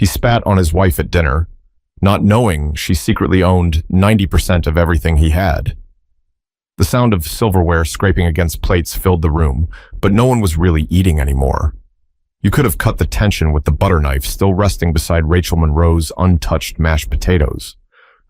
He spat on his wife at dinner, not knowing she secretly owned 90% of everything he had. The sound of silverware scraping against plates filled the room, but no one was really eating anymore. You could have cut the tension with the butter knife still resting beside Rachel Monroe's untouched mashed potatoes.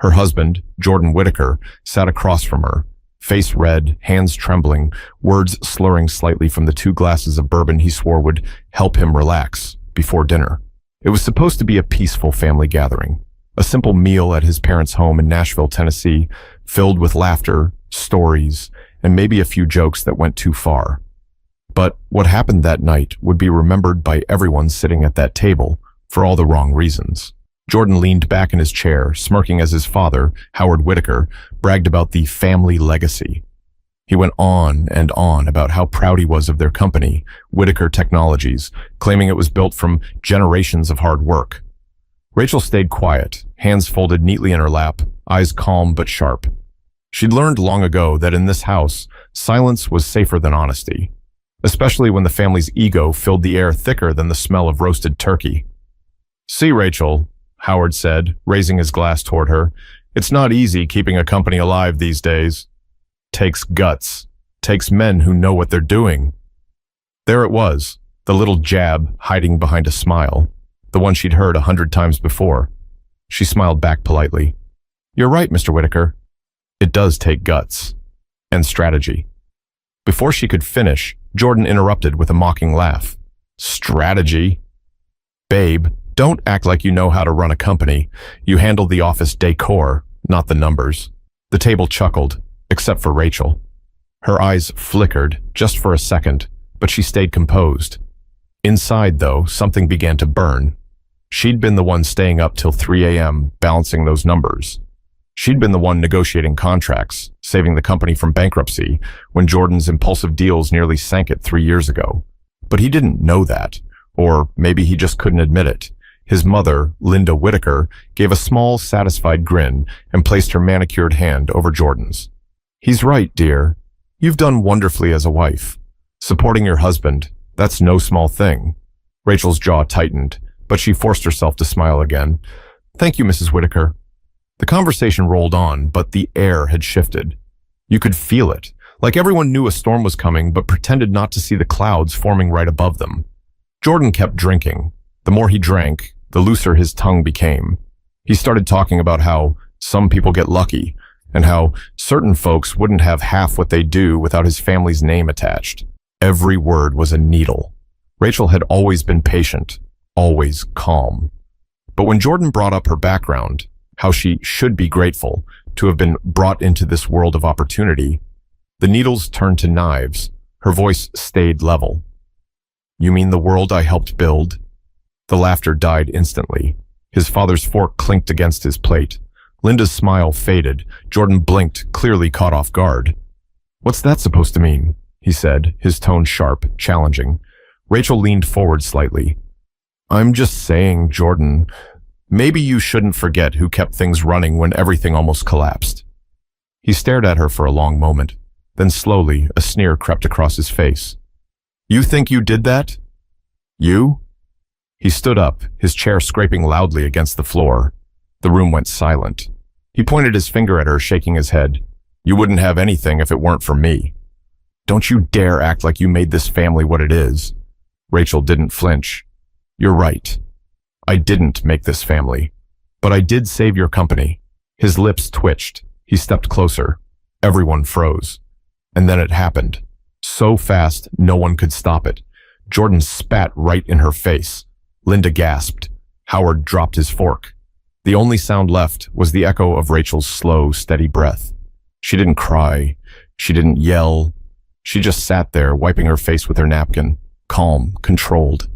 Her husband, Jordan Whitaker, sat across from her, face red, hands trembling, words slurring slightly from the 2 glasses of bourbon he swore would help him relax before dinner. It was supposed to be a peaceful family gathering, a simple meal at his parents' home in Nashville, Tennessee, filled with laughter, stories, and maybe a few jokes that went too far. But what happened that night would be remembered by everyone sitting at that table for all the wrong reasons. Jordan leaned back in his chair, smirking as his father, Howard Whitaker, bragged about the family legacy. He went on and on about how proud he was of their company, Whitaker Technologies, claiming it was built from generations of hard work. Rachel stayed quiet, hands folded neatly in her lap, eyes calm but sharp. She'd learned long ago that in this house, silence was safer than honesty, especially when the family's ego filled the air thicker than the smell of roasted turkey. "See, Rachel," Howard said, raising his glass toward her, "it's not easy keeping a company alive these days. Takes guts. Takes men who know what they're doing." There it was, the little jab hiding behind a smile, the one she'd heard 100 times before. She smiled back politely. "You're right, Mr. Whitaker. It does take guts. And strategy." Before she could finish, Jordan interrupted with a mocking laugh. "Strategy? Babe, don't act like you know how to run a company. You handle the office decor, not the numbers." The table chuckled, except for Rachel. Her eyes flickered just for a second, but she stayed composed. Inside, though, something began to burn. She'd been the one staying up till 3 a.m. balancing those numbers. She'd been the one negotiating contracts, saving the company from bankruptcy when Jordan's impulsive deals nearly sank it 3 years ago. But he didn't know that, or maybe he just couldn't admit it. His mother, Linda Whitaker, gave a small, satisfied grin and placed her manicured hand over Jordan's. "He's right, dear. You've done wonderfully as a wife. Supporting your husband, that's no small thing." Rachel's jaw tightened, but she forced herself to smile again. "Thank you, Mrs. Whitaker." The conversation rolled on, but the air had shifted. You could feel it, like everyone knew a storm was coming but pretended not to see the clouds forming right above them. Jordan kept drinking. The more he drank, the looser his tongue became. He started talking about how some people get lucky, and how certain folks wouldn't have half what they do without his family's name attached. Every word was a needle. Rachel had always been patient, always calm. But when Jordan brought up her background, how she should be grateful to have been brought into this world of opportunity, the needles turned to knives. Her voice stayed level. "You mean the world I helped build?" The laughter died instantly. His father's fork clinked against his plate. Linda's smile faded. Jordan blinked, clearly caught off guard. "What's that supposed to mean?" he said, his tone sharp, challenging. Rachel leaned forward slightly. "I'm just saying, Jordan, maybe you shouldn't forget who kept things running when everything almost collapsed." He stared at her for a long moment. Then slowly, a sneer crept across his face. "You think you did that? You?" He stood up, his chair scraping loudly against the floor. The room went silent. He pointed his finger at her, shaking his head. "You wouldn't have anything if it weren't for me. Don't you dare act like you made this family what it is." Rachel didn't flinch. "You're right. I didn't make this family, but I did save your company." His lips twitched. He stepped closer. Everyone froze. And then it happened. So fast, no one could stop it. Jordan spat right in her face. Linda gasped. Howard dropped his fork. The only sound left was the echo of Rachel's slow, steady breath. She didn't cry. She didn't yell. She just sat there, wiping her face with her napkin, calm, controlled.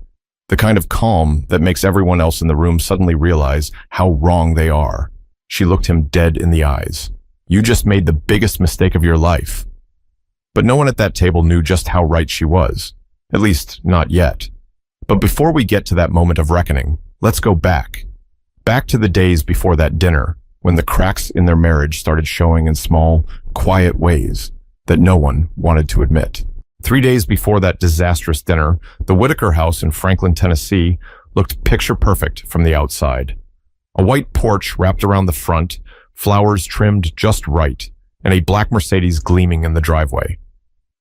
The kind of calm that makes everyone else in the room suddenly realize how wrong they are. She looked him dead in the eyes. "You just made the biggest mistake of your life." But no one at that table knew just how right she was. At least, not yet. But before we get to that moment of reckoning, let's go back. Back to the days before that dinner, when the cracks in their marriage started showing in small, quiet ways that no one wanted to admit. 3 days before that disastrous dinner, the Whitaker house in Franklin, Tennessee, looked picture perfect from the outside. A white porch wrapped around the front, flowers trimmed just right, and a black Mercedes gleaming in the driveway.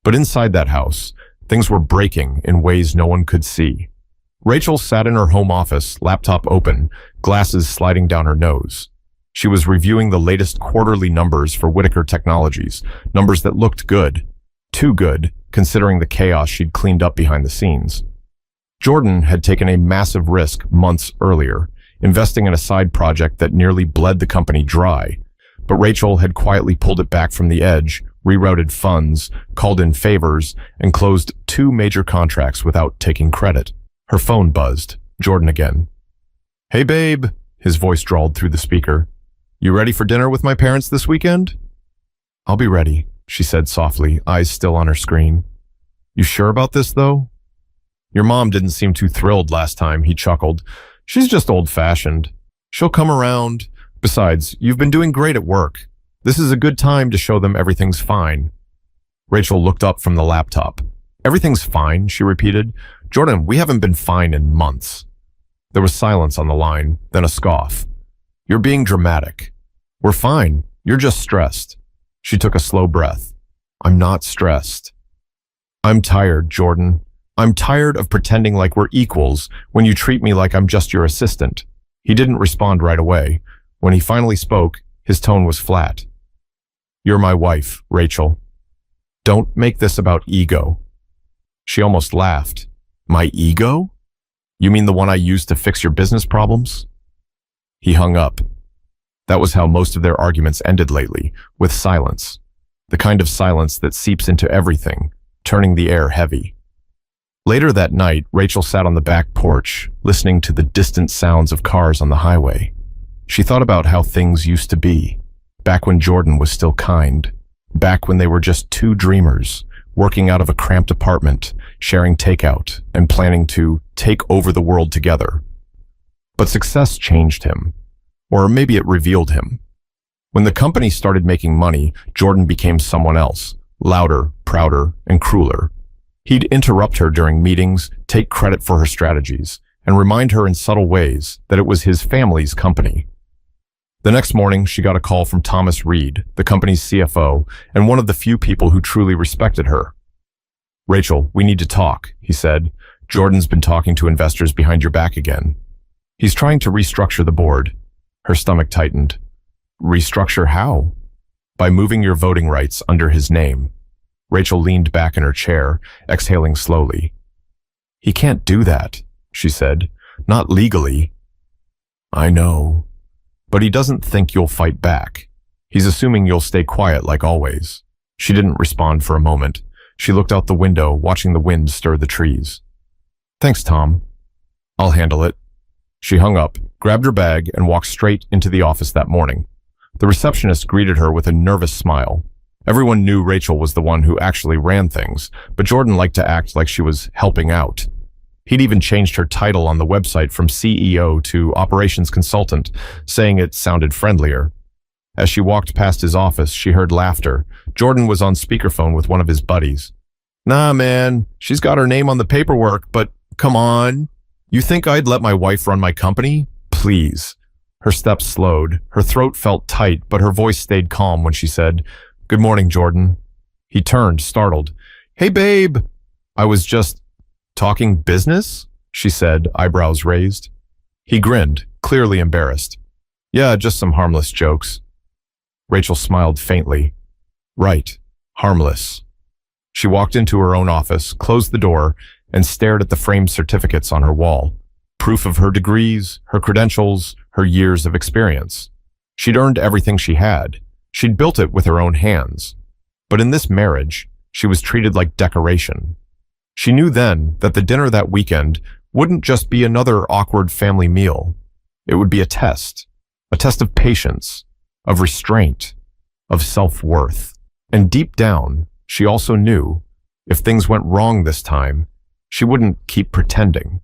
But inside that house, things were breaking in ways no one could see. Rachel sat in her home office, laptop open, glasses sliding down her nose. She was reviewing the latest quarterly numbers for Whitaker Technologies, numbers that looked good. Too good, considering the chaos she'd cleaned up behind the scenes. Jordan had taken a massive risk months earlier, investing in a side project that nearly bled the company dry. But Rachel had quietly pulled it back from the edge, rerouted funds, called in favors, and closed 2 major contracts without taking credit. Her phone buzzed. Jordan again. "Hey, babe," his voice drawled through the speaker. "You ready for dinner with my parents this weekend?" "I'll be ready," she said softly, eyes still on her screen. "You sure about this, though?" "Your mom didn't seem too thrilled last time," he chuckled. "She's just old-fashioned. She'll come around. Besides, you've been doing great at work. This is a good time to show them everything's fine." Rachel looked up from the laptop. "Everything's fine," she repeated. "Jordan, we haven't been fine in months." There was silence on the line, then a scoff. "You're being dramatic." "We're fine. You're just stressed." She took a slow breath. "I'm not stressed." "I'm tired, Jordan. I'm tired of pretending like we're equals when you treat me like I'm just your assistant." He didn't respond right away. When he finally spoke, his tone was flat. "You're my wife, Rachel. Don't make this about ego." She almost laughed. "My ego? You mean the one I used to fix your business problems?" He hung up. That was how most of their arguments ended lately, with silence. The kind of silence that seeps into everything, turning the air heavy. Later that night, Rachel sat on the back porch, listening to the distant sounds of cars on the highway. She thought about how things used to be, back when Jordan was still kind, back when they were just 2 dreamers, working out of a cramped apartment, sharing takeout, and planning to take over the world together. But success changed him, or maybe it revealed him. When the company started making money, Jordan became someone else, louder, prouder, and crueler. He'd interrupt her during meetings, take credit for her strategies, and remind her in subtle ways that it was his family's company. The next morning, she got a call from Thomas Reed, the company's CFO, and one of the few people who truly respected her. "Rachel, we need to talk," he said. "Jordan's been talking to investors behind your back again. He's trying to restructure the board." Her stomach tightened. "Restructure how?" "By moving your voting rights under his name." Rachel leaned back in her chair, exhaling slowly. "He can't do that," she said. "Not legally." "I know. But he doesn't think you'll fight back. He's assuming you'll stay quiet like always." She didn't respond for a moment. She looked out the window, watching the wind stir the trees. "Thanks, Tom. I'll handle it." She hung up, grabbed her bag, and walked straight into the office that morning. The receptionist greeted her with a nervous smile. Everyone knew Rachel was the one who actually ran things, but Jordan liked to act like she was helping out. He'd even changed her title on the website from CEO to operations consultant, saying it sounded friendlier. As she walked past his office, she heard laughter. Jordan was on speakerphone with one of his buddies. "Nah, man, she's got her name on the paperwork, but come on. You think I'd let my wife run my company? Please." Her steps slowed. Her throat felt tight, but her voice stayed calm when she said, "Good morning, Jordan." He turned, startled. "Hey, babe." "I was just talking business?" she said, eyebrows raised. He grinned, clearly embarrassed. "Yeah, just some harmless jokes." Rachel smiled faintly. "Right, harmless." She walked into her own office, closed the door, and stared at the framed certificates on her wall. Proof of her degrees, her credentials, her years of experience. She'd earned everything she had. She'd built it with her own hands. But in this marriage, she was treated like decoration. She knew then that the dinner that weekend wouldn't just be another awkward family meal. It would be a test of patience, of restraint, of self-worth. And deep down, she also knew, if things went wrong this time, she wouldn't keep pretending.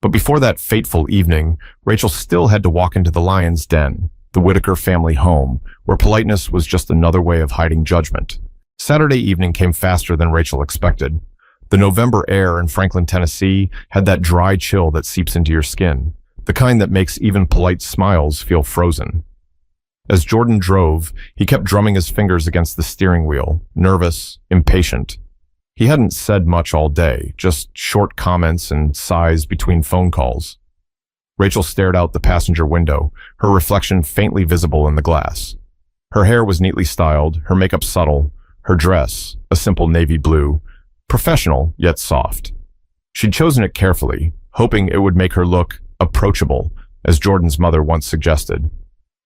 But before that fateful evening, Rachel still had to walk into the lion's den, the Whitaker family home, where politeness was just another way of hiding judgment. Saturday evening came faster than Rachel expected. The November air in Franklin, Tennessee had that dry chill that seeps into your skin, the kind that makes even polite smiles feel frozen. As Jordan drove, he kept drumming his fingers against the steering wheel, nervous, impatient. He hadn't said much all day, just short comments and sighs between phone calls. Rachel stared out the passenger window, her reflection faintly visible in the glass. Her hair was neatly styled, her makeup subtle, her dress, a simple navy blue, professional yet soft. She'd chosen it carefully, hoping it would make her look approachable, as Jordan's mother once suggested.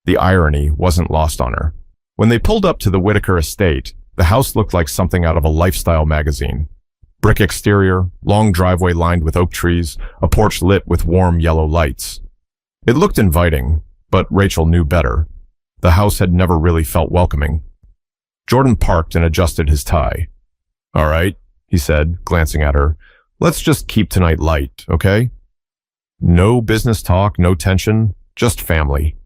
The irony wasn't lost on her. When they pulled up to the Whitaker estate, the house looked like something out of a lifestyle magazine. Brick exterior, long driveway lined with oak trees, a porch lit with warm yellow lights. It looked inviting, but Rachel knew better. The house had never really felt welcoming. Jordan parked and adjusted his tie. "All right," he said, glancing at her. "Let's just keep tonight light, okay? No business talk, no tension, just family."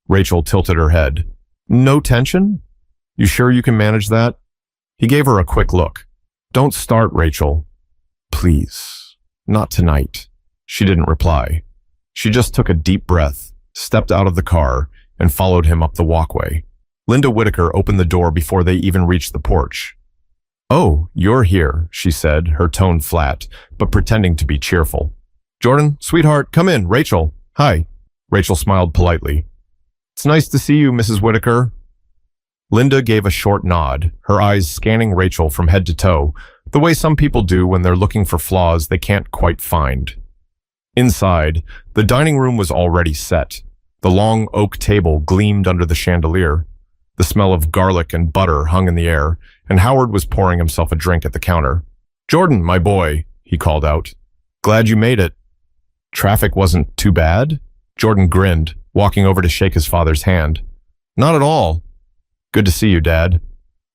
Rachel tilted her head. "No tension? You sure you can manage that?" He gave her a quick look. "Don't start, Rachel. Please. Not tonight." She didn't reply. She just took a deep breath, stepped out of the car, and followed him up the walkway. Linda Whitaker opened the door before they even reached the porch. "Oh, you're here," she said, her tone flat, but pretending to be cheerful. "Jordan, sweetheart, come in. Rachel. Hi." Rachel smiled politely. "It's nice to see you, Mrs. Whitaker." Linda gave a short nod, her eyes scanning Rachel from head to toe, the way some people do when they're looking for flaws they can't quite find. Inside, the dining room was already set. The long oak table gleamed under the chandelier. The smell of garlic and butter hung in the air, and Howard was pouring himself a drink at the counter. "Jordan, my boy," he called out. "Glad you made it." "Traffic wasn't too bad?" Jordan grinned, walking over to shake his father's hand. "Not at all." "Good to see you, Dad."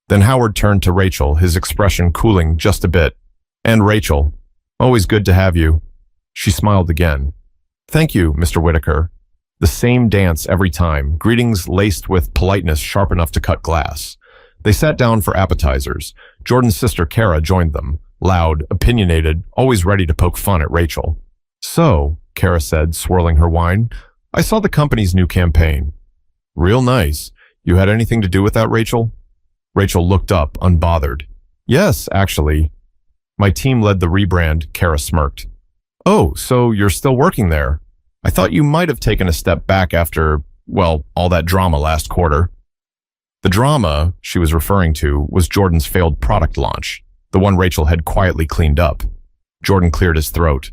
Then Howard turned to Rachel, his expression cooling just a bit. "And Rachel, always good to have you." She smiled again. "Thank you, Mr. Whitaker." The same dance every time, greetings laced with politeness sharp enough to cut glass. They sat down for appetizers. Jordan's sister Kara joined them, loud, opinionated, always ready to poke fun at Rachel. "So," Kara said, swirling her wine, "I saw the company's new campaign." "Real nice. You had anything to do with that, Rachel?" Rachel looked up, unbothered. "Yes, actually." "My team led the rebrand," Kara smirked. "Oh, so you're still working there? I thought you might have taken a step back after, well, all that drama last quarter." The drama she was referring to was Jordan's failed product launch, the one Rachel had quietly cleaned up. Jordan cleared his throat.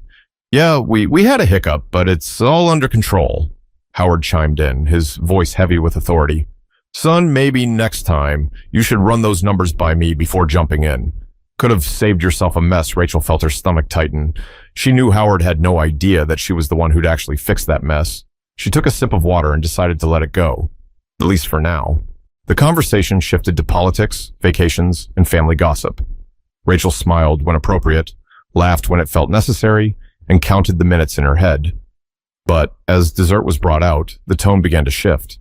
"Yeah, we had a hiccup, but it's all under control." Howard chimed in, his voice heavy with authority. "Son, maybe next time you should run those numbers by me before jumping in." Could have saved yourself a mess. Rachel felt her stomach tighten. She knew Howard had no idea that she was the one who'd actually fixed that mess. She took a sip of water and decided to let it go, at least for now. The conversation shifted to politics, vacations, and family gossip. Rachel smiled when appropriate, laughed when it felt necessary, and counted the minutes in her head. But as dessert was brought out, the tone began to shift.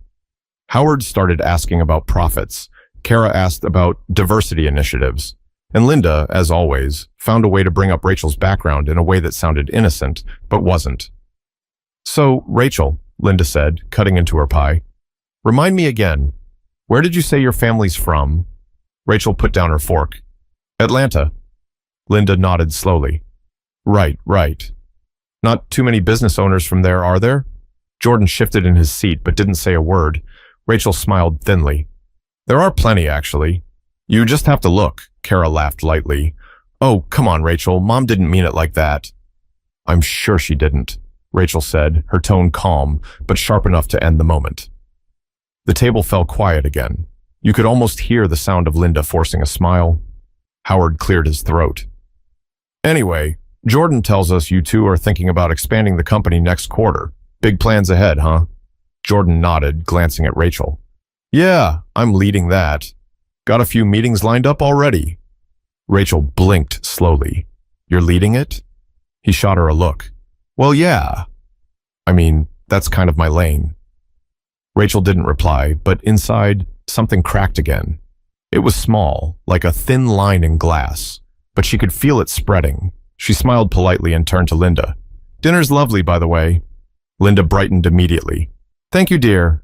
Howard started asking about profits. Kara asked about diversity initiatives. And Linda, as always, found a way to bring up Rachel's background in a way that sounded innocent, but wasn't. "So, Rachel," Linda said, cutting into her pie, "remind me again, where did you say your family's from?" Rachel put down her fork. "Atlanta." Linda nodded slowly. Right. Not too many business owners from there, are there?" Jordan shifted in his seat but didn't say a word. Rachel smiled thinly. "There are plenty, actually. You just have to look." Kara laughed lightly. "Oh, come on, Rachel. Mom didn't mean it like that." "I'm sure she didn't," Rachel said, her tone calm, but sharp enough to end the moment. The table fell quiet again. You could almost hear the sound of Linda forcing a smile. Howard cleared his throat. "Anyway, Jordan tells us you two are thinking about expanding the company next quarter. Big plans ahead, huh?" Jordan nodded, glancing at Rachel. "Yeah, I'm leading that. Got a few meetings lined up already." Rachel blinked slowly. "You're leading it?" He shot her a look. "Well, yeah. I mean, that's kind of my lane." Rachel didn't reply, but inside, something cracked again. It was small, like a thin line in glass. but she could feel it spreading. She smiled politely and turned to Linda. "Dinner's lovely, by the way." Linda brightened immediately. "Thank you, dear.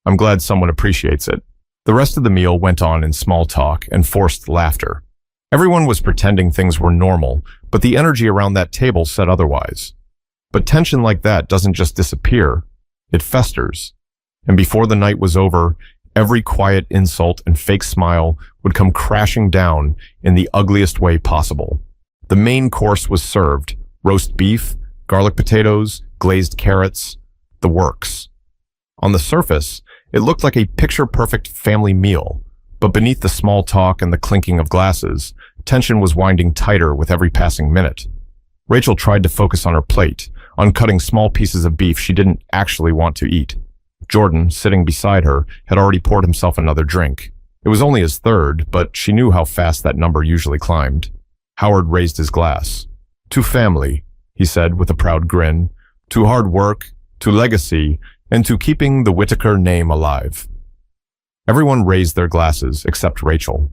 I'm glad someone appreciates it." The rest of the meal went on in small talk and forced laughter. Everyone was pretending things were normal, but the energy around that table said otherwise. But tension like that doesn't just disappear, it festers. And before the night was over, every quiet insult and fake smile would come crashing down in the ugliest way possible. The main course was served: roast beef, garlic potatoes, glazed carrots, the works. On the surface, it looked like a picture-perfect family meal, but beneath the small talk and the clinking of glasses, tension was winding tighter with every passing minute. Rachel tried to focus on her plate, on cutting small pieces of beef she didn't actually want to eat. Jordan, sitting beside her, had already poured himself another drink. It was only his third, but she knew how fast that number usually climbed. Howard raised his glass. "To family," he said with a proud grin. "To hard work, to legacy, and to keeping the Whitaker name alive." Everyone raised their glasses except Rachel.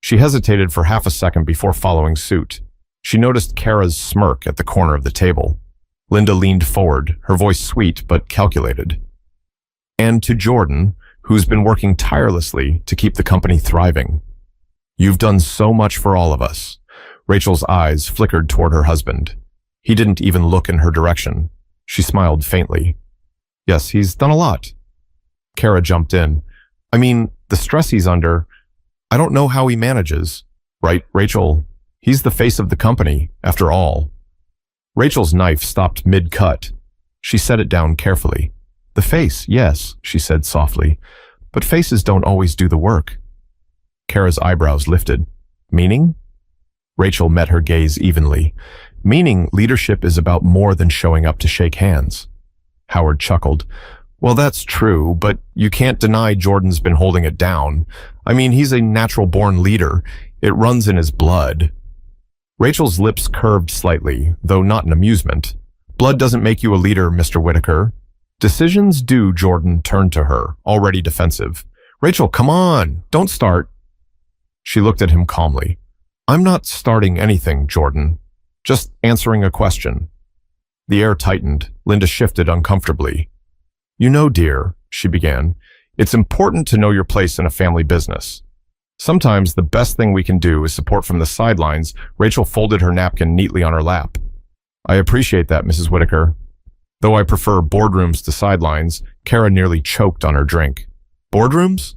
She hesitated for half a second before following suit. She noticed Kara's smirk at the corner of the table. Linda leaned forward, her voice sweet but calculated. "And to Jordan, who's been working tirelessly to keep the company thriving. You've done so much for all of us." Rachel's eyes flickered toward her husband. He didn't even look in her direction. She smiled faintly. "Yes, he's done a lot." Kara jumped in. "I mean, the stress he's under, I don't know how he manages." "Right, Rachel? He's the face of the company, after all." Rachel's knife stopped mid-cut. She set it down carefully. "The face, yes," she said softly, "but faces don't always do the work." Kara's eyebrows lifted. "Meaning?" Rachel met her gaze evenly. "Meaning leadership is about more than showing up to shake hands." Howard chuckled. "Well, that's true, but you can't deny Jordan's been holding it down. I mean, he's a natural-born leader. It runs in his blood." Rachel's lips curved slightly, though not in amusement. "Blood doesn't make you a leader, Mr. Whitaker." "Decisions do," Jordan turned to her, already defensive. "Rachel, come on, don't start." She looked at him calmly. "I'm not starting anything, Jordan. Just answering a question." The air tightened. Linda shifted uncomfortably. "You know, dear," she began, "it's important to know your place in a family business. Sometimes the best thing we can do is support from the sidelines." Rachel folded her napkin neatly on her lap. "I appreciate that, Mrs. Whitaker. Though I prefer boardrooms to sidelines." Kara nearly choked on her drink. "Boardrooms?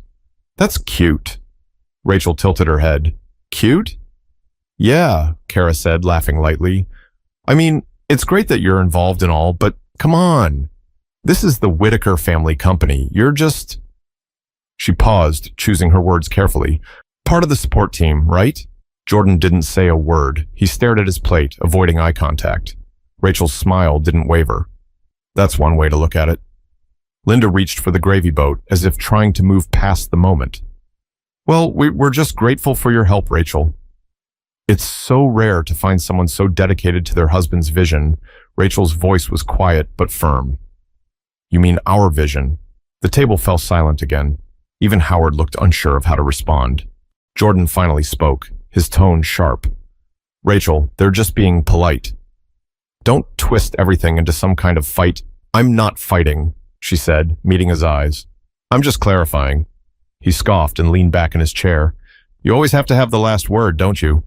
That's cute." Rachel tilted her head. "Cute?" "Yeah," Kara said, laughing lightly. "I mean, it's great that you're involved and all, but come on. This is the Whitaker family company. You're just..." She paused, choosing her words carefully. "Part of the support team, right?" Jordan didn't say a word. He stared at his plate, avoiding eye contact. Rachel's smile didn't waver. "That's one way to look at it." Linda reached for the gravy boat, as if trying to move past the moment. "Well, we're just grateful for your help, Rachel." It's so rare to find someone so dedicated to their husband's vision. Rachel's voice was quiet but firm. "You mean our vision?" The table fell silent again. Even Howard looked unsure of how to respond. Jordan finally spoke, his tone sharp. "Rachel, they're just being polite. Don't twist everything into some kind of fight." "I'm not fighting," she said, meeting his eyes. "I'm just clarifying." He scoffed and leaned back in his chair. "You always have to have the last word, don't you?"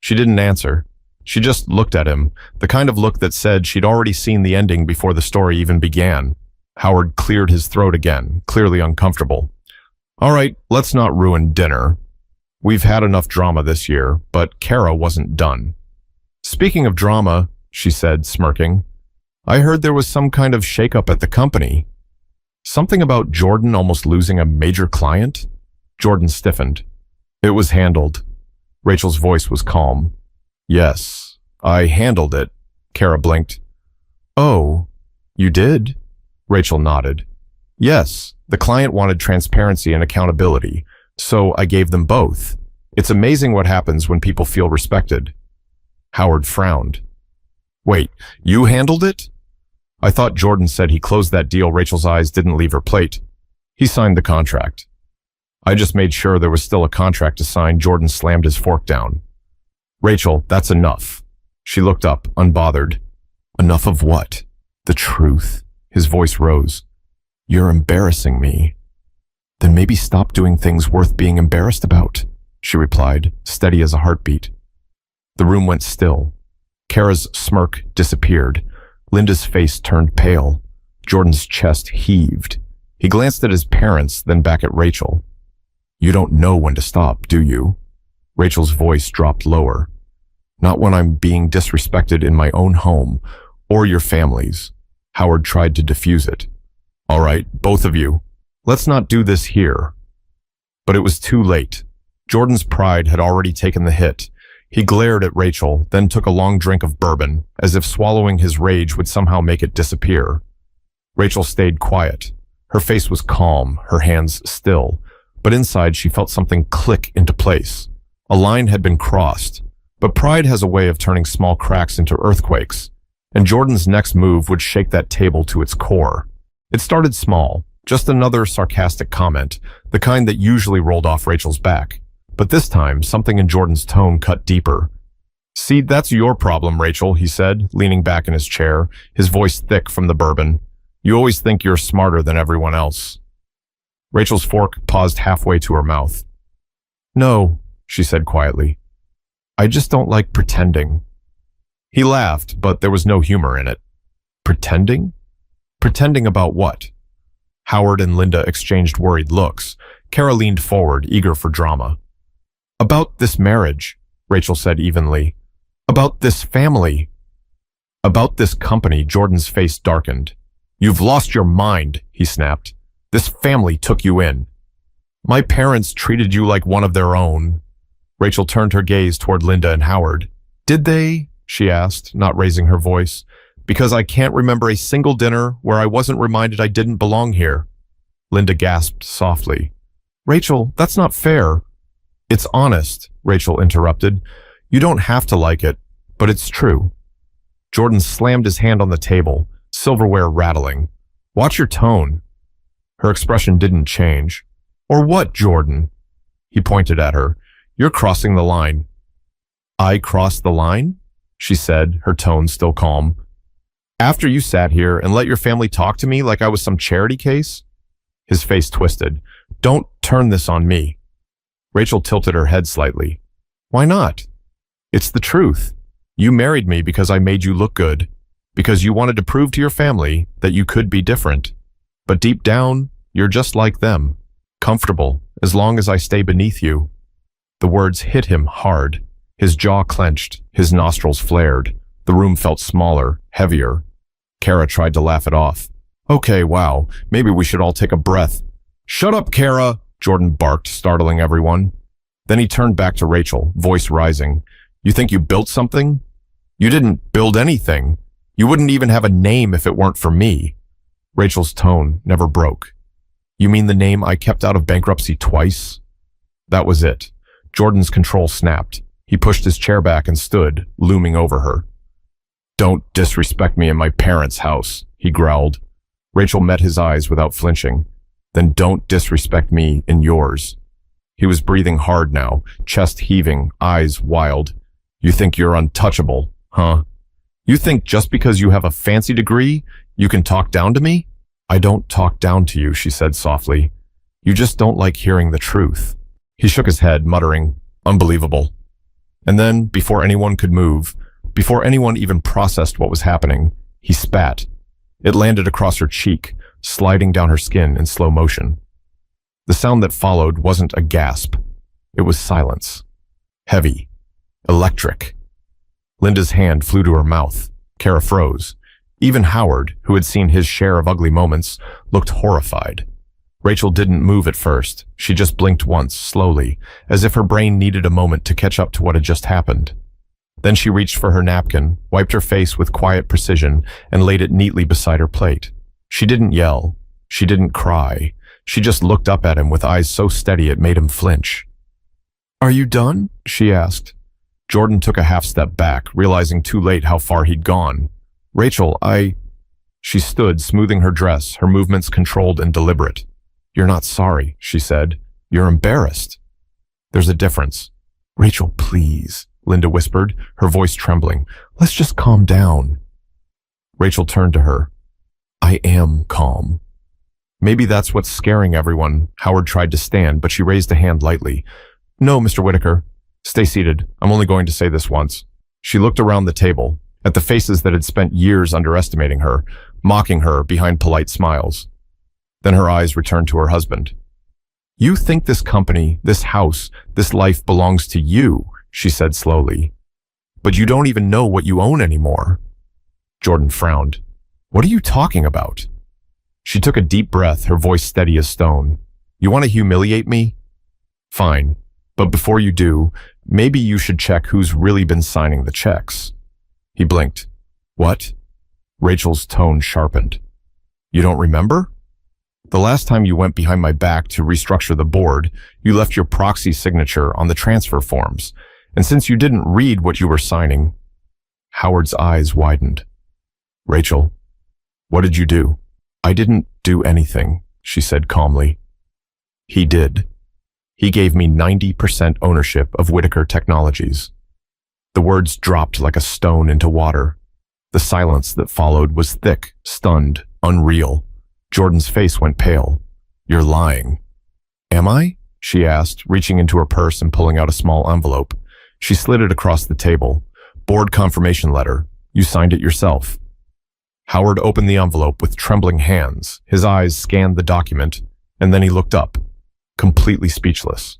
She didn't answer. She just looked at him, the kind of look that said she'd already seen the ending before the story even began. Howard cleared his throat again, clearly uncomfortable. "All right, let's not ruin dinner. We've had enough drama this year," but Kara wasn't done. "Speaking of drama," she said, smirking, "I heard there was some kind of shakeup at the company. Something about Jordan almost losing a major client?" Jordan stiffened. "It was handled." Rachel's voice was calm. "Yes, I handled it." Kara blinked. "Oh, you did?" Rachel nodded. "Yes, the client wanted transparency and accountability, so I gave them both. It's amazing what happens when people feel respected." Howard frowned. "Wait, you handled it?" "I thought Jordan said he closed that deal." Rachel's eyes didn't leave her plate. "He signed the contract." "I just made sure there was still a contract to sign." Jordan slammed his fork down. Rachel, that's enough. She looked up, unbothered. Enough of what? The truth. His voice rose. You're embarrassing me. Then maybe stop doing things worth being embarrassed about, she replied, steady as a heartbeat. The room went still. Kara's smirk disappeared. Linda's face turned pale. Jordan's chest heaved. He glanced at his parents, then back at Rachel. You don't know when to stop, do you? Rachel's voice dropped lower. Not when I'm being disrespected in my own home, or your family's. Howard tried to defuse it. All right, both of you. Let's not do this here. But it was too late. Jordan's pride had already taken the hit. He glared at Rachel, then took a long drink of bourbon, as if swallowing his rage would somehow make it disappear. Rachel stayed quiet. Her face was calm, her hands still, but inside she felt something click into place. A line had been crossed, but pride has a way of turning small cracks into earthquakes, and Jordan's next move would shake that table to its core. It started small, just another sarcastic comment, the kind that usually rolled off Rachel's back. But this time, something in Jordan's tone cut deeper. See, that's your problem, Rachel, he said, leaning back in his chair, his voice thick from the bourbon. You always think you're smarter than everyone else. Rachel's fork paused halfway to her mouth. No, she said quietly. I just don't like pretending. He laughed, but there was no humor in it. Pretending? Pretending about what? Howard and Linda exchanged worried looks. Kara leaned forward, eager for drama. About this marriage, Rachel said evenly. About this family. About this company, Jordan's face darkened. You've lost your mind, he snapped. This family took you in. My parents treated you like one of their own. Rachel turned her gaze toward Linda and Howard. Did they? She asked, not raising her voice. Because I can't remember a single dinner where I wasn't reminded I didn't belong here. Linda gasped softly. Rachel, that's not fair. It's honest, Rachel interrupted. You don't have to like it, but it's true. Jordan slammed his hand on the table, silverware rattling. Watch your tone. Her expression didn't change. Or what, Jordan? He pointed at her. You're crossing the line. I crossed the line? She said, her tone still calm. After you sat here and let your family talk to me like I was some charity case? His face twisted. Don't turn this on me. Rachel tilted her head slightly. Why not? It's the truth. You married me because I made you look good, because you wanted to prove to your family that you could be different. But deep down, you're just like them, comfortable as long as I stay beneath you. The words hit him hard. His jaw clenched, his nostrils flared. The room felt smaller, heavier. Kara tried to laugh it off. Okay, wow, maybe we should all take a breath. Shut up, Kara, Jordan barked, startling everyone. Then he turned back to Rachel, voice rising. You think you built something? You didn't build anything. You wouldn't even have a name if it weren't for me. Rachel's tone never broke. You mean the name I kept out of bankruptcy twice? That was it. Jordan's control snapped. He pushed his chair back and stood, looming over her. Don't disrespect me in my parents' house, he growled. Rachel met his eyes without flinching. Then don't disrespect me in yours. He was breathing hard now, chest heaving, eyes wild. You think you're untouchable, huh? You think just because you have a fancy degree, you can talk down to me? I don't talk down to you, she said softly. You just don't like hearing the truth. He shook his head, muttering, unbelievable. And then, before anyone could move, before anyone even processed what was happening, he spat. It landed across her cheek, sliding down her skin in slow motion. The sound that followed wasn't a gasp. It was silence. Heavy. Electric. Linda's hand flew to her mouth. Kara froze. Even Howard, who had seen his share of ugly moments, looked horrified. Rachel didn't move at first. She just blinked once, slowly, as if her brain needed a moment to catch up to what had just happened. Then she reached for her napkin, wiped her face with quiet precision, and laid it neatly beside her plate. She didn't yell. She didn't cry. She just looked up at him with eyes so steady it made him flinch. Are you done? She asked. Jordan took a half step back, realizing too late how far he'd gone. Rachel, She stood, smoothing her dress, her movements controlled and deliberate. You're not sorry, she said. You're embarrassed. There's a difference. Rachel, please. Linda whispered, her voice trembling. Let's just calm down. Rachel turned to her. I am calm. Maybe that's what's scaring everyone. Howard tried to stand, but she raised a hand lightly. No, Mr. Whitaker. Stay seated. I'm only going to say this once. She looked around the table, at the faces that had spent years underestimating her, mocking her behind polite smiles. Then her eyes returned to her husband. You think this company, this house, this life belongs to you, she said slowly. But you don't even know what you own anymore. Jordan frowned. What are you talking about? She took a deep breath, her voice steady as stone. You want to humiliate me? Fine. But before you do, maybe you should check who's really been signing the checks. He blinked. What? Rachel's tone sharpened. You don't remember? The last time you went behind my back to restructure the board, you left your proxy signature on the transfer forms. And since you didn't read what you were signing, Howard's eyes widened. Rachel, what did you do? I didn't do anything, she said calmly. He did. He gave me 90% ownership of Whitaker Technologies. The words dropped like a stone into water. The silence that followed was thick, stunned, unreal. Jordan's face went pale. You're lying. Am I? She asked, reaching into her purse and pulling out a small envelope. She slid it across the table. Board confirmation letter. You signed it yourself. Howard opened the envelope with trembling hands. His eyes scanned the document, and then he looked up, completely speechless.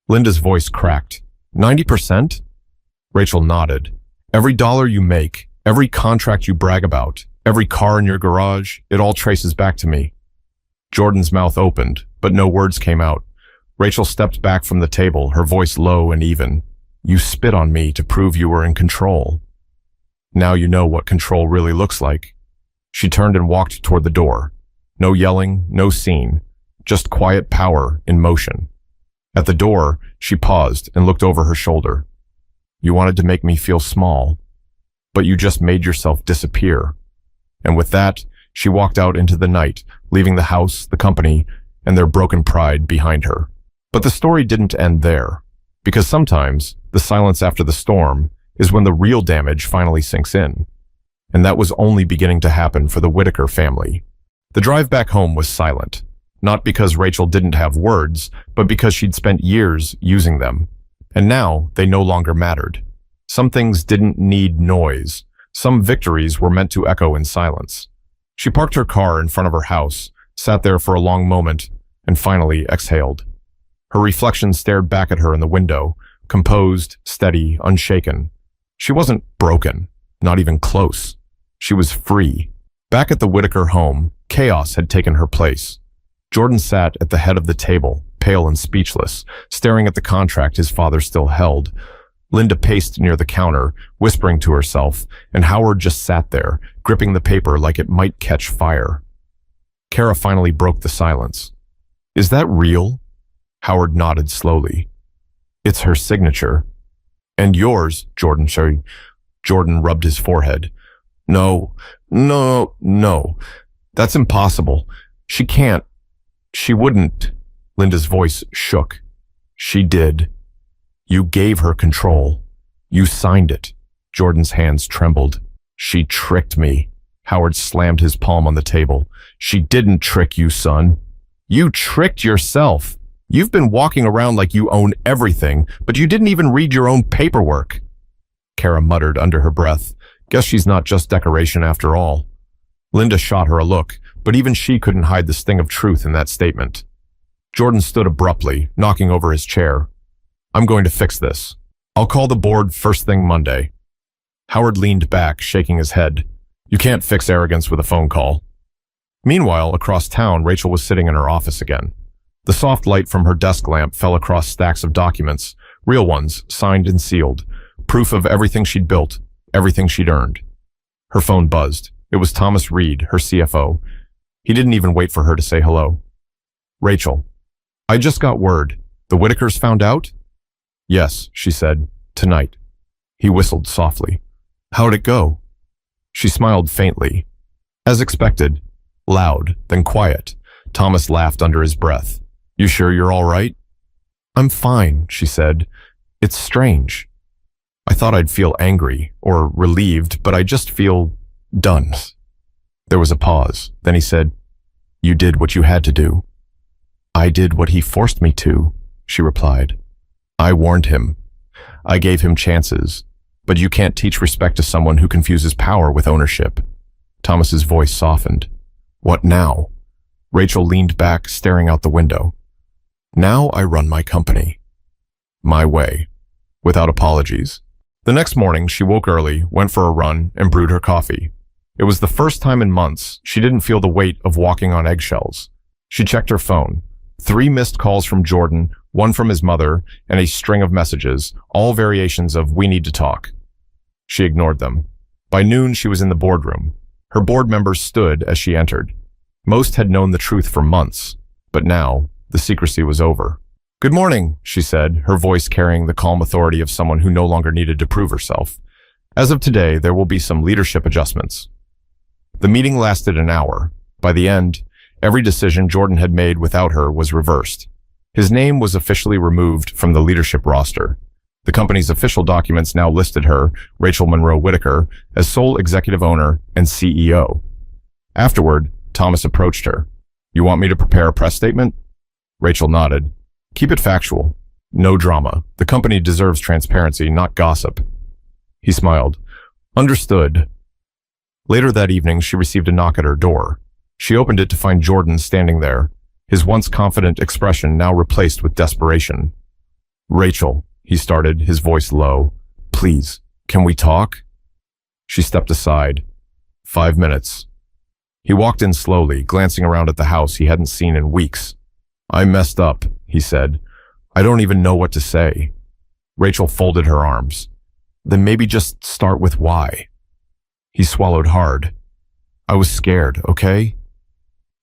Linda's voice cracked. 90%? Rachel nodded. Every dollar you make, every contract you brag about, every car in your garage, it all traces back to me. Jordan's mouth opened, but no words came out. Rachel stepped back from the table, her voice low and even. You spit on me to prove you were in control. Now you know what control really looks like. She turned and walked toward the door. No yelling, no scene, just quiet power in motion. At the door, she paused and looked over her shoulder. You wanted to make me feel small, but you just made yourself disappear. And with that, she walked out into the night, leaving the house, the company, and their broken pride behind her. But the story didn't end there, because sometimes the silence after the storm is when the real damage finally sinks in. And that was only beginning to happen for the Whitaker family. The drive back home was silent, not because Rachel didn't have words, but because she'd spent years using them. And now they no longer mattered. Some things didn't need noise. Some victories were meant to echo in silence. She parked her car in front of her house, sat there for a long moment, and finally exhaled. Her reflection stared back at her in the window, composed, steady, unshaken. She wasn't broken, not even close. She was free. Back at the Whitaker home, chaos had taken her place. Jordan sat at the head of the table, pale and speechless, staring at the contract his father still held. Linda paced near the counter, whispering to herself, and Howard just sat there, gripping the paper like it might catch fire. Kara finally broke the silence. Is that real? Howard nodded slowly. It's her signature. And yours, Jordan rubbed his forehead. No. That's impossible. She can't. She wouldn't. Linda's voice shook. She did. You gave her control. You signed it. Jordan's hands trembled. She tricked me. Howard slammed his palm on the table. She didn't trick you, son. You tricked yourself. You've been walking around like you own everything, but you didn't even read your own paperwork. Kara muttered under her breath. Guess she's not just decoration after all. Linda shot her a look, but even she couldn't hide the sting of truth in that statement. Jordan stood abruptly, knocking over his chair. I'm going to fix this. I'll call the board first thing Monday. Howard leaned back, shaking his head. You can't fix arrogance with a phone call. Meanwhile, across town, Rachel was sitting in her office again. The soft light from her desk lamp fell across stacks of documents, real ones, signed and sealed, proof of everything she'd built, everything she'd earned. Her phone buzzed. It was Thomas Reed, her CFO. He didn't even wait for her to say hello. Rachel, I just got word. The Whitakers found out? Yes, she said. Tonight. He whistled softly. How'd it go? She smiled faintly. As expected. Loud, then quiet. Thomas laughed under his breath. You sure you're all right? I'm fine, she said. It's strange. I thought I'd feel angry or relieved, but I just feel done. There was a pause. Then he said, "You did what you had to do." "I did what he forced me to," she replied. "I warned him. I gave him chances. But you can't teach respect to someone who confuses power with ownership." Thomas's voice softened. "What now?" Rachel leaned back, staring out the window. "Now I run my company. My way. Without apologies." The next morning, she woke early, went for a run, and brewed her coffee. It was the first time in months she didn't feel the weight of walking on eggshells. She checked her phone. 3 missed calls from Jordan, 1 from his mother, and a string of messages, all variations of "we need to talk." She ignored them. By noon, she was in the boardroom. Her board members stood as she entered. Most had known the truth for months, but now the secrecy was over. "Good morning," she said, her voice carrying the calm authority of someone who no longer needed to prove herself. "As of today, there will be some leadership adjustments." The meeting lasted an hour. By the end, every decision Jordan had made without her was reversed. His name was officially removed from the leadership roster. The company's official documents now listed her, Rachel Monroe Whitaker, as sole executive owner and CEO. Afterward, Thomas approached her. "You want me to prepare a press statement?" Rachel nodded. "Keep it factual. No drama. The company deserves transparency, not gossip." He smiled. "Understood." Later that evening, she received a knock at her door. She opened it to find Jordan standing there, his once confident expression now replaced with desperation. "Rachel," he started, his voice low. "Please, can we talk?" She stepped aside. 5 minutes. He walked in slowly, glancing around at the house he hadn't seen in weeks. "I messed up," he said. "I don't even know what to say." Rachel folded her arms. "Then maybe just start with why." He swallowed hard. "I was scared, okay?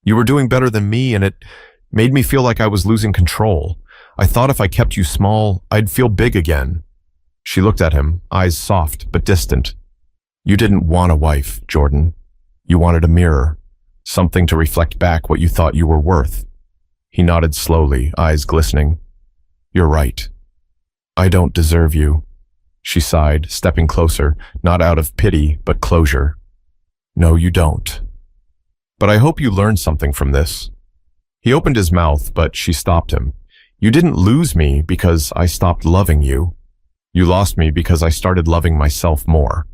You were doing better than me, and it made me feel like I was losing control. I thought if I kept you small, I'd feel big again." She looked at him, eyes soft but distant. "You didn't want a wife, Jordan. You wanted a mirror, something to reflect back what you thought you were worth." He nodded slowly, eyes glistening. "You're right. I don't deserve you." She sighed, stepping closer, not out of pity, but closure. "No, you don't. But I hope you learned something from this." He opened his mouth, but she stopped him. "You didn't lose me because I stopped loving you. You lost me because I started loving myself more."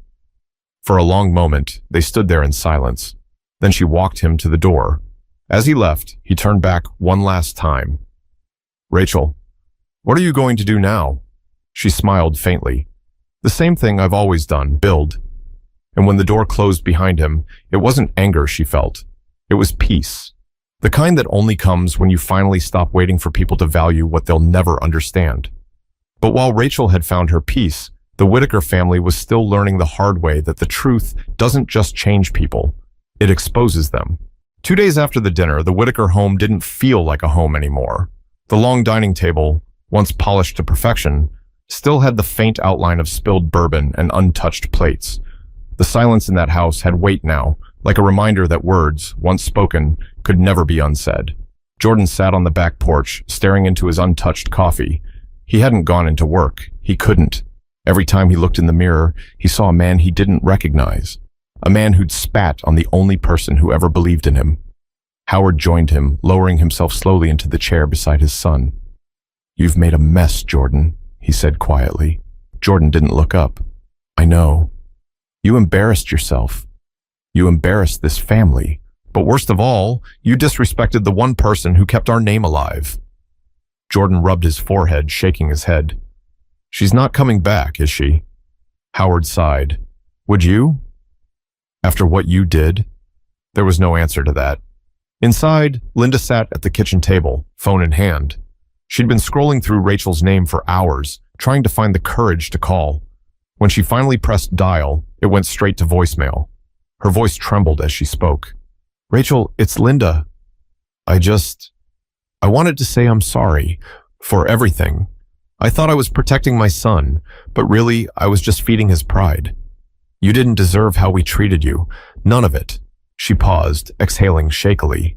For a long moment, they stood there in silence. Then she walked him to the door. As he left, he turned back one last time. "Rachel, what are you going to do now?" She smiled faintly. "The same thing I've always done, build." And when the door closed behind him, it wasn't anger she felt. It was peace. The kind that only comes when you finally stop waiting for people to value what they'll never understand. But while Rachel had found her peace, the Whitaker family was still learning the hard way that the truth doesn't just change people, it exposes them. 2 days after the dinner, the Whitaker home didn't feel like a home anymore. The long dining table, once polished to perfection, still had the faint outline of spilled bourbon and untouched plates. The silence in that house had weight now, like a reminder that words, once spoken, could never be unsaid. Jordan sat on the back porch, staring into his untouched coffee. He hadn't gone into work. He couldn't. Every time he looked in the mirror, he saw a man he didn't recognize. A man who'd spat on the only person who ever believed in him. Howard joined him, lowering himself slowly into the chair beside his son. "You've made a mess, Jordan," he said quietly. Jordan didn't look up. "I know. You embarrassed yourself. You embarrassed this family. But worst of all, you disrespected the one person who kept our name alive." Jordan rubbed his forehead, shaking his head. "She's not coming back, is she?" Howard sighed. "Would you? After what you did?" There was no answer to that. Inside, Linda sat at the kitchen table, phone in hand. She'd been scrolling through Rachel's name for hours, trying to find the courage to call. When she finally pressed dial, it went straight to voicemail. Her voice trembled as she spoke. "Rachel, it's Linda. I wanted to say I'm sorry for everything. I thought I was protecting my son, but really I was just feeding his pride. You didn't deserve how we treated you. None of it." She paused, exhaling shakily.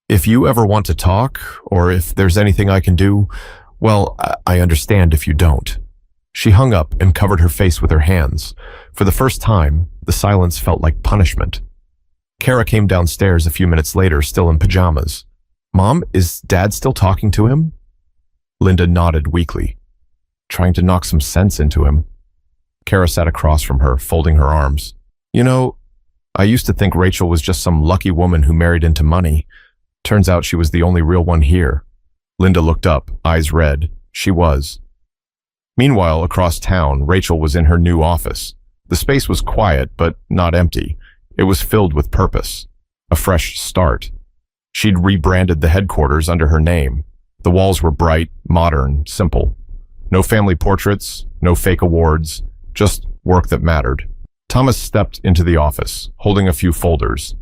"If you ever want to talk, or if there's anything I can do, well, I understand if you don't." She hung up and covered her face with her hands. For the first time, the silence felt like punishment. Kara came downstairs a few minutes later, still in pajamas. "Mom, is Dad still talking to him?" Linda nodded weakly. "Trying to knock some sense into him." Kara sat across from her, folding her arms. "You know, I used to think Rachel was just some lucky woman who married into money. Turns out she was the only real one here." Linda looked up, eyes red. She was. Meanwhile, across town, Rachel was in her new office. The space was quiet, but not empty. It was filled with purpose. A fresh start. She'd rebranded the headquarters under her name. The walls were bright, modern, simple. No family portraits, no fake awards, just work that mattered. Thomas stepped into the office, holding a few folders.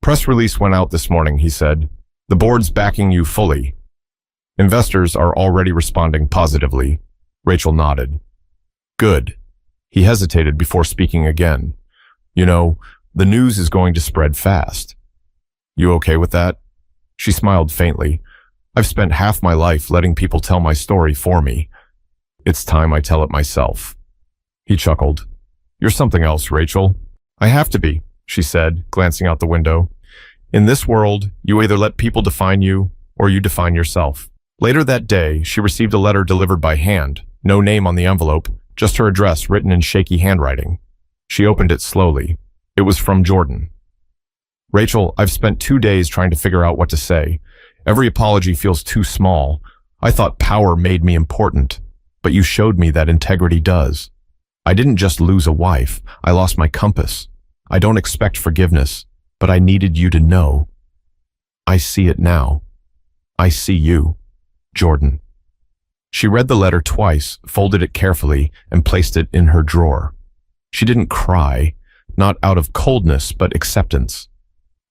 "Press release went out this morning," he said. "The board's backing you fully. Investors are already responding positively." Rachel nodded. "Good." He hesitated before speaking again. "You know, the news is going to spread fast. You okay with that?" She smiled faintly. "I've spent half my life letting people tell my story for me. It's time I tell it myself." He chuckled. "You're something else, Rachel." "I have to be," she said, glancing out the window. "In this world, you either let people define you, or you define yourself." Later that day, she received a letter delivered by hand, no name on the envelope, just her address written in shaky handwriting. She opened it slowly. It was from Jordan. "Rachel, I've spent 2 days trying to figure out what to say. Every apology feels too small. I thought power made me important, but you showed me that integrity does. I didn't just lose a wife, I lost my compass. I don't expect forgiveness, but I needed you to know. I see it now. I see you, Jordan." She read the letter twice, folded it carefully, and placed it in her drawer. She didn't cry, not out of coldness, but acceptance.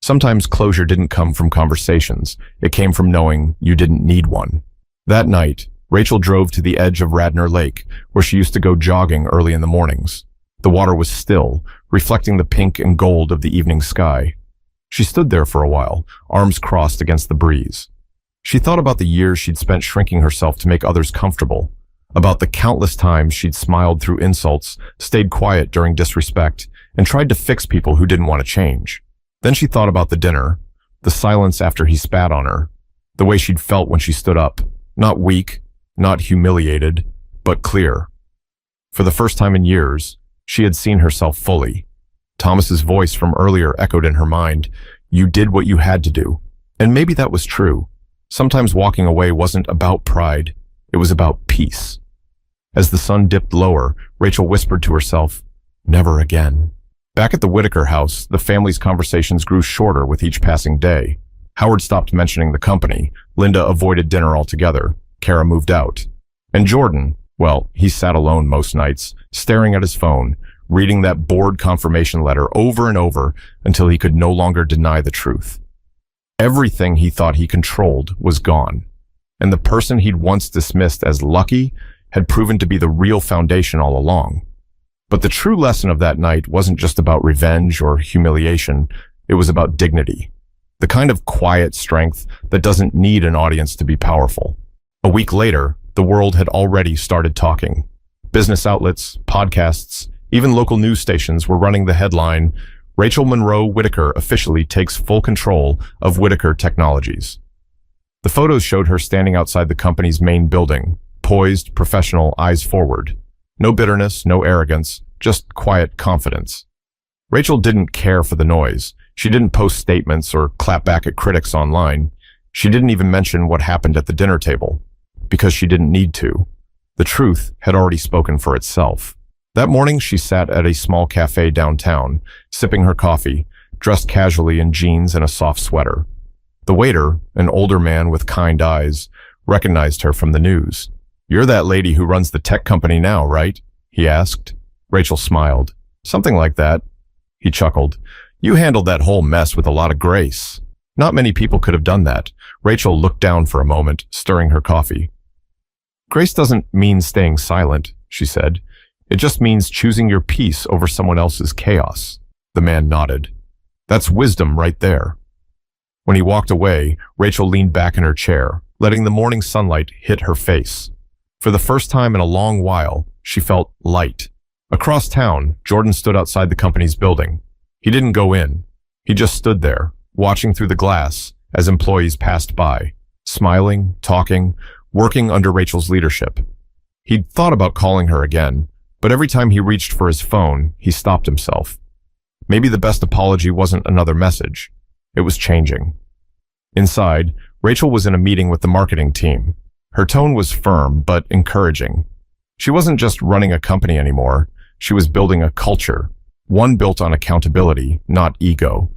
Sometimes closure didn't come from conversations. It came from knowing you didn't need one. That night, Rachel drove to the edge of Radnor Lake, where she used to go jogging early in the mornings. The water was still, reflecting the pink and gold of the evening sky. She stood there for a while, arms crossed against the breeze. She thought about the years she'd spent shrinking herself to make others comfortable, about the countless times she'd smiled through insults, stayed quiet during disrespect, and tried to fix people who didn't want to change. Then she thought about the dinner, the silence after he spat on her, the way she'd felt when she stood up, not weak, not humiliated, but clear. For the first time in years, she had seen herself fully. Thomas's voice from earlier echoed in her mind. You did what you had to do. And maybe that was true. Sometimes walking away wasn't about pride. It was about peace. As the sun dipped lower, Rachel whispered to herself, never again. Back at the Whitaker house, the family's conversations grew shorter with each passing day. Howard stopped mentioning the company. Linda avoided dinner altogether. Kara moved out. And Jordan, well, he sat alone most nights, staring at his phone, reading that bored confirmation letter over and over until he could no longer deny the truth. Everything he thought he controlled was gone, and the person he'd once dismissed as lucky had proven to be the real foundation all along. But the true lesson of that night wasn't just about revenge or humiliation, it was about dignity. The kind of quiet strength that doesn't need an audience to be powerful. A week later, the world had already started talking. Business outlets, podcasts, even local news stations were running the headline, Rachel Monroe Whitaker officially takes full control of Whitaker Technologies. The photos showed her standing outside the company's main building, poised, professional, eyes forward. No bitterness, no arrogance, just quiet confidence. Rachel didn't care for the noise. She didn't post statements or clap back at critics online. She didn't even mention what happened at the dinner table, because she didn't need to. The truth had already spoken for itself. That morning, she sat at a small cafe downtown, sipping her coffee, dressed casually in jeans and a soft sweater. The waiter, an older man with kind eyes, recognized her from the news. You're that lady who runs the tech company now, right? He asked. Rachel smiled. Something like that. He chuckled. You handled that whole mess with a lot of grace. Not many people could have done that. Rachel looked down for a moment, stirring her coffee. Grace doesn't mean staying silent, she said. It just means choosing your peace over someone else's chaos. The man nodded. That's wisdom right there. When he walked away, Rachel leaned back in her chair, letting the morning sunlight hit her face. For For the first time in a long while, she felt light. Across town, Jordan stood outside the company's building. He didn't go in. He just stood there, watching through the glass as employees passed by, smiling, talking, working under Rachel's leadership. He'd thought about calling her again, but every time he reached for his phone, he stopped himself. Maybe the best apology wasn't another message. It was changing. Inside, Rachel was in a meeting with the marketing team. Her tone was firm but encouraging. She wasn't just running a company anymore. She was building a culture, one built on accountability, not ego.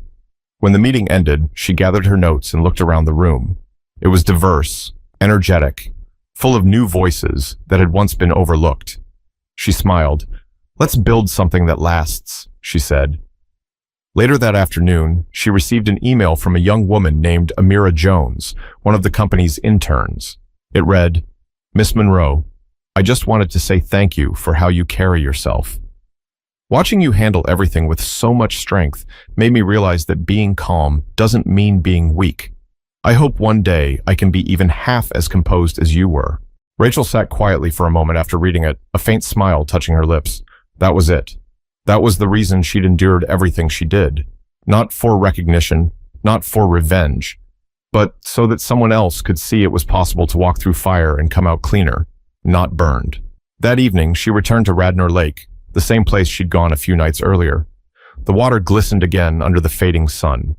When the meeting ended, she gathered her notes and looked around the room. It was diverse, energetic, full of new voices that had once been overlooked. She smiled. "Let's build something that lasts," she said. Later that afternoon, she received an email from a young woman named Amira Jones, one of the company's interns. It read, "Miss Monroe, I just wanted to say thank you for how you carry yourself. Watching you handle everything with so much strength made me realize that being calm doesn't mean being weak. I hope one day I can be even half as composed as you were." Rachel sat quietly for a moment after reading it, a faint smile touching her lips. That was it. That was the reason she'd endured everything she did. Not for recognition, not for revenge, but so that someone else could see it was possible to walk through fire and come out cleaner, not burned. That evening, she returned to Radnor Lake, the same place she'd gone a few nights earlier. The water glistened again under the fading sun.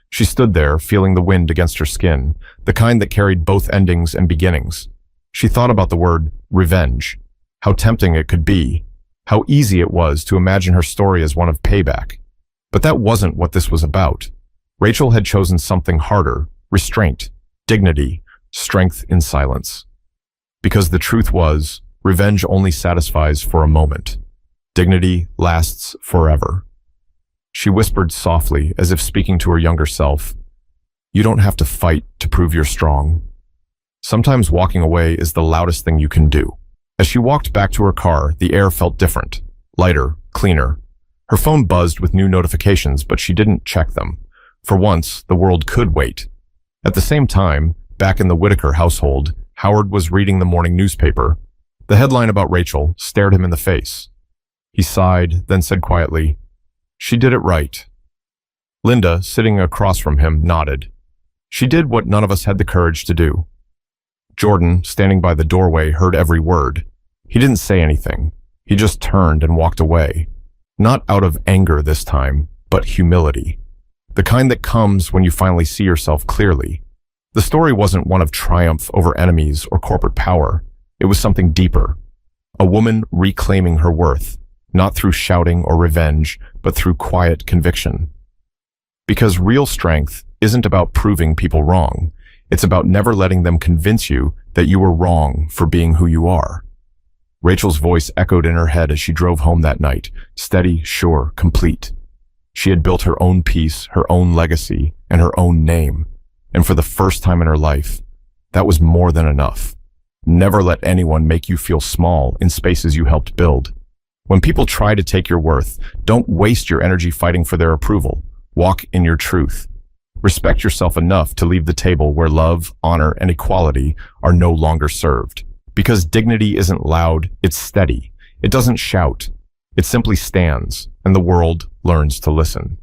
She stood there, feeling the wind against her skin, the kind that carried both endings and beginnings. She thought about the word revenge, how tempting it could be, how easy it was to imagine her story as one of payback. But that wasn't what this was about. Rachel had chosen something harder: restraint, dignity, strength in silence. Because the truth was, revenge only satisfies for a moment. Dignity lasts forever. She whispered softly, as if speaking to her younger self, "You don't have to fight to prove you're strong. Sometimes walking away is the loudest thing you can do." As she walked back to her car, the air felt different, lighter, cleaner. Her phone buzzed with new notifications, but she didn't check them. For once, the world could wait. At the same time, back in the Whitaker household, Howard was reading the morning newspaper. The headline about Rachel stared him in the face. He sighed, then said quietly, "She did it right." Linda, sitting across from him, nodded. She did what none of us had the courage to do. Jordan, standing by the doorway, heard every word. He didn't say anything. He just turned and walked away. Not out of anger this time, but humility. The kind that comes when you finally see yourself clearly. The story wasn't one of triumph over enemies or corporate power. It was something deeper. A woman reclaiming her worth, not through shouting or revenge, but through quiet conviction. Because real strength isn't about proving people wrong. It's about never letting them convince you that you were wrong for being who you are. Rachel's voice echoed in her head as she drove home that night, steady, sure, complete. She had built her own peace, her own legacy, and her own name. And for the first time in her life, that was more than enough. Never let anyone make you feel small in spaces you helped build. When people try to take your worth, don't waste your energy fighting for their approval. Walk in your truth. Respect yourself enough to leave the table where love, honor, and equality are no longer served. Because dignity isn't loud, it's steady. It doesn't shout. It simply stands, and the world learns to listen.